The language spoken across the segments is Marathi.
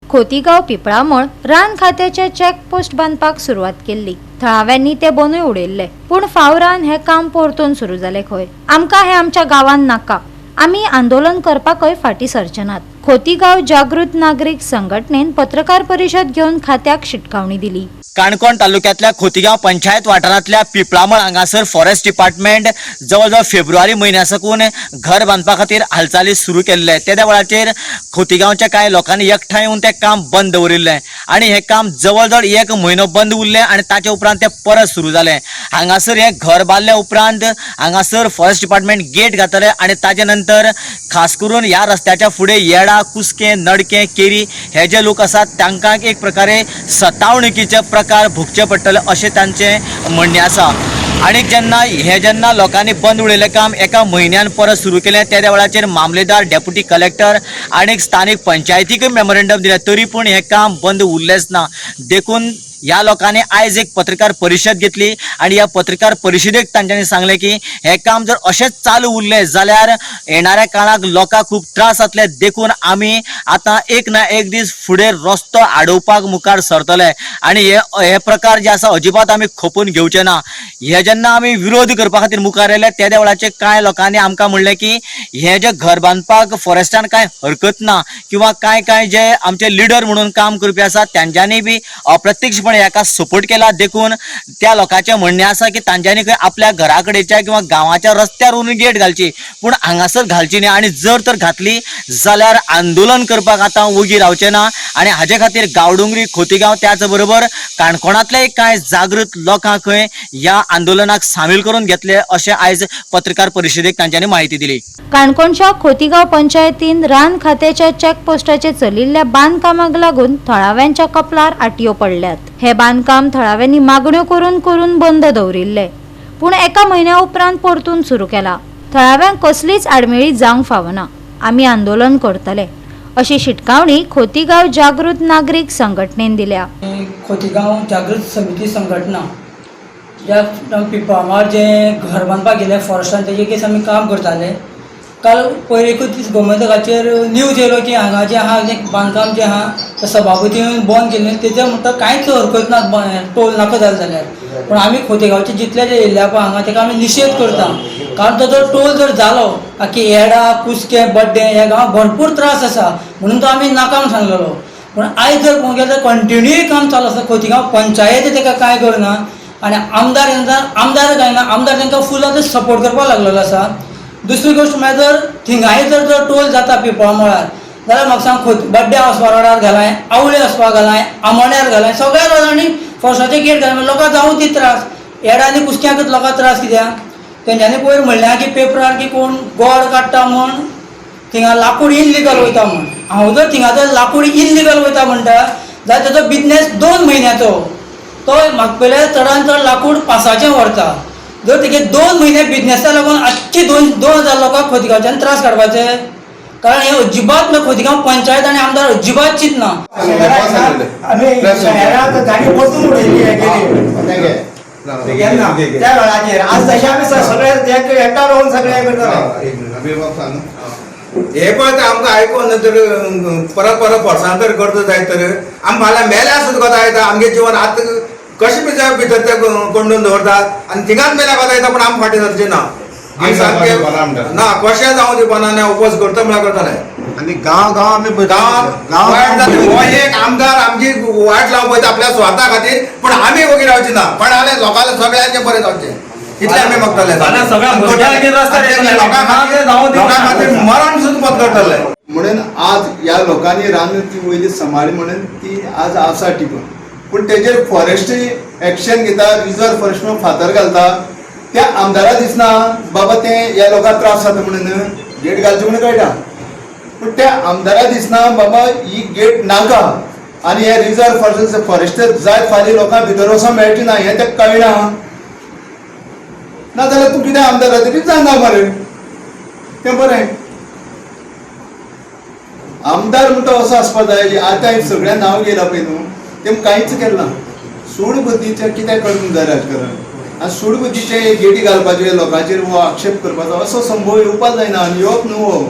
खोतीगाव पिपळामळ रान खात्याचे चेकपोस्ट बांधपाक सुरुवात केली। थळाव्यांनी ते बनूय उडयल्ले, पण फावरान हे काम परतून सुरू जाले खंय। आमकां हे आमच्या गावान नाका, आमी आंदोलन करपाकय फाटी सरचे नात। खोतीगाव जागृत नागरिक संघटनेन पत्रकार परिषद घेवन खात्याक शिटकावणी दिली। काणकोण तालुक्यातल्या खोतीगाव पंचायत वाठारांतल्या पिपळामळ हांगासर फॉरेस्ट डिपार्टमेंट जवळ फेब्रुवारी म्हयन्यासाकून घर बांधपा खातीर हालचाली सुरू केल्ले। त्या वेळाचेर खोतीगावच्या कांय लोकांनी एकठांय येवन तें काम बंद दवरिल्लें आनी हें काम जवळ एक म्हयनो बंद उरलें आनी ताचे उपरांत तें परत सुरू जालें। हांगासर हें घर बांदले उपरांत हांगासर फॉरेस्ट डिपार्टमेंट गेट घातले आनी ताचे नंतर खास करून ह्या रस्त्याच्या फुडें येडा, कुस्कें, नडकें, केरी हे जे लोक आसात तांकां एक प्रकारे सतावणुकीचे प्रकार भोगचे पडटले अशें तांचें म्हणणें आसा। आनी जेन्ना लोकांनी बंद उडयलें काम एका म्हयन्यान परत सुरू केलें त्या वेळाचेर मामलेदार, डेप्युटी कलेक्टर आनी स्थानीक पंचायतीक मेमोरेंडम दिलें, तरी पूण हें काम बंद उरलेंच ना। देखून ह्या लोकांनी आयज एक पत्रकार परिशद घेतली आनी ह्या पत्रकार परिशदेक तांच्यांनी सांगलें की हें काम जर अशेंच चालू उरलें जाल्यार येणाऱ्या काळाक लोकांक खूब त्रास जातले। देखून आमी आतां एक ना एक दीस फुडें रस्तो आडोवपाक मुखार सरतले आनी हे प्रकार जे आसा अजिबात आमी खपून घेवचे ना। हे जेन्ना आमी विरोध करपा खातीर मुखार आयले त्या वेळाचेर कांय लोकांनी आमकां म्हणलें की हें जें घर बांदपाक फॉरेस्टान कांय हरकत ना, किंवा कांय जे आमचे लिडर म्हणून काम करपी आसात तांच्यांनी बी अप्रत्यक्षपणे हेका सपोर्ट केला। देखून त्या लोकांचें म्हणणें आसा की तांच्यांनी खंय आपल्या घरा कडेच्या किंवा गांवाच्या रस्त्यार वरून गेट घालची, पूण हांगासर घालची न्ही, आनी जर तर घातली जाल्यार आंदोलन करपाक आतां उगी रावचें ना। आनी हाजे खातीर गांवडोंगरी, खोतीगांव त्याच बरोबर काणकोणांतले कांय जागृत लोकांक खंय ह्या आंदोलनाक सामील करून घेतले अशें आयज पत्रकार परिशदेक तांच्यांनी माहिती दिली। काणकोणच्या खोतीगाव पंचायतीन रान खात्याच्या चेकपोस्टाचे चलिल्ल्या बांदकामाक लागून थळाव्यांच्या कपलार आटयो पडल्यात। हे बांदकाम थळाव्यांनी मागण्यो करून बंद दवरिल्ले, पूण एका म्हयन्या उपरांत परतून सुरू केला। थळाव्यांक कसलीच आडमेळी जावंक फावना, आमी आंदोलन करतले अशी शिटकावणी खोतीगाव जागृत नागरिक संघटनेन दिल्या। खोतीगाव जागृत समिती संघटना ज्या पिपळामळ जे घर बांदपाक गेले फॉरेस्टान तेजे केस आमी काम करताले। काल पयर एकूच दीस गोमंतकाचेर न्यूज येयलो की हांगा जे आहा बांदकाम जे आहा ते सभापतीन बंद केलें, तेजे म्हणटा कांयच हरकत ना, टोल नाका जालें जाल्यार। पूण आमी खोतीगांवचे जितले जे येयल्ले पळय हांगा तेका आमी निशेध करता, कारण तो जर टोल जर जालो की येडा, कुस्कें, बड्डे ह्या गांवांत भरपूर त्रास आसा म्हणून तो आमी नाका म्हूण सांगलेलो। पूण आयज जर पळोवंक गेल्यार कंटिन्यू काम चालू आसा। खोतीगांव पंचायत तेका कांय करना आनी आमदार कांय ना, आमदार तांकां फूल आतां सपोर्ट करपाक लागलेलो आसा। दुसरी गोश्ट म्हळ्यार जर थिंगाय जर टोल जाता पिपळामळार जाल्यार म्हाका सांग बड्डे हावसा रोडार घालाय, आवळे वचपाक घालाय, आमोण्यार घालाय, सगळ्या रोडांनी फॉरेस्टाचे गेट घालाय, लोकांक जावं ती त्रास। येडा आनी कुस्क्यांकच लोकांक त्रास कित्याक? तेंच्यांनी पयर म्हणलें की पेपरार की कोण गोड काडटा म्हण थिंगा लाकूड इनलिगल वयता म्हण। हांव जर थिंगा जर लाकूड इनलिगल वयता म्हणटा जाल्यार तेजो बिजनेस 2 म्हयन्याचो, तो म्हाका पयल्या चडांत चड लाकूड पासाचें व्हरता। जर तेगे 2 म्हयने बिजनेसा लागून आजची 2,000 लोकांक खोतीगांवच्यान त्रास काडपाचे, कारण हे अजिबात खोतीगांव पंचायत आनी आमदार अजिबात चिंतना। त्या वेळाचेर आज तशें आमी सगळे एका रावन सगळे करताले। हे पळय आमकां आयकोन तर परत फोर्सांतर करता जाय तर आमी फाल्यां मेल्यार सुद्दां कोता येता। आमगे जिवन आतां कशें भितर ते कोंडून दवरतात आनी थिंगाच मेल्या कोता येता, पूण आमी फाटीं सरचे ना। आमी सारकें ना कशें जावं ती बनाने उपोस करता म्हळ्यार करताले। आनी गांव आमी वायट जाता हो एक आमदार आमची वायट लावप पळयता आपल्या स्वार्था खातीर, पूण आमी वगीर रावची ना। कोणाले लोकांले सगळ्यांचे बरें जावचें इतलें आमी मागताले। लोकां खातीर मरण सुद्दां पत्करतले म्हणून आज ह्या लोकांनी रान ती वयली सांबाळ्ळी म्हणून ती आज आसा टिकून। पूण तेजेर फॉरेस्ट एक्शन घेता, रिजर्व फॉरेस्ट फातर घालता, त्या आमदारा दिसना बाबा ते ह्या लोकांक त्रास जाता म्हणून गेट घालचे म्हणून कळटा, पूण त्या आमदारा दिसना बाबा ही गेट नाका आनी हे रिजर्व फॉरेस्ट जाय फाल्यां लोकांक भितर वचोंक मेळची ना हें तेका कळना। ना जाल्यार तूं कितें आमदारा तरी सांगा बरें, तें बरें। आमदार म्हणटा असो आसपा जाय। आतां सगळ्या नांव गेलां पळय न्हू, तें कांयच केलें ना। सूड बुद्धीचें कितें करूंक जाय राजकारण, आनी सूड बुद्धीचे गेटी घालपाचे, लोकांचेर वो आक्षेप करपाचो असो संभव येवपाक जायना आनी येवप न्हू।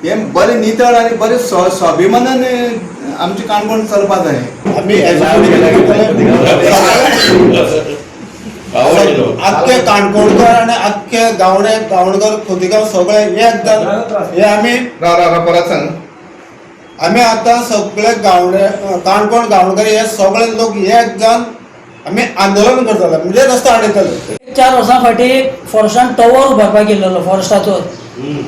हे बरे नितळ आणि बरे स्वाभिमानान आमचे काणकोण चलपा जाय. आम्ही अख्खे काणकोणकर आणि अख्खे गावणकर खोतीगाव सगळे एक जाण हे आम्ही परत सांग. आम्ही आता सगळे काणकोण गावणकर हे सगळे लोक एक जाण आम्ही आंदोलन करताले म्हणजे रस्तो अडयताले. 4 वर्सां फाटीं फॉरेस्टान टॉवर उबारपाक गेल्लो फॉरेस्टाचो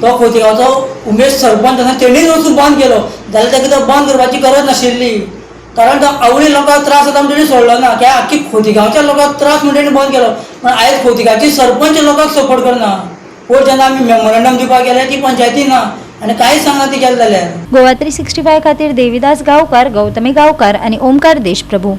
तो खोतीगांवचो उमेश सरपंच आसा तेणीच वचून बंद केलो. जाल्यार ताका तो बंद करपाची गरज नाशिल्ली, कारण तो आवळी लोकांक त्रास जाता म्हणून सोडलो ना. त्या आख्खी खोतीगांवच्या लोकांक त्रास म्हणून तेणी बंद केलो. पण आयज खोतीगांवची सरपंच लोकांक सपोर्ट करना. पयर जेन्ना आमी मेमोरंडम दिवपाक गेले ती पंचायती ना आनी कांयच सांगना ती केलें जाल्यार. गोवा 365 खातीर देविदास गांवकार, गौतमी गांवकार आनी ओमकार देशप्रभू.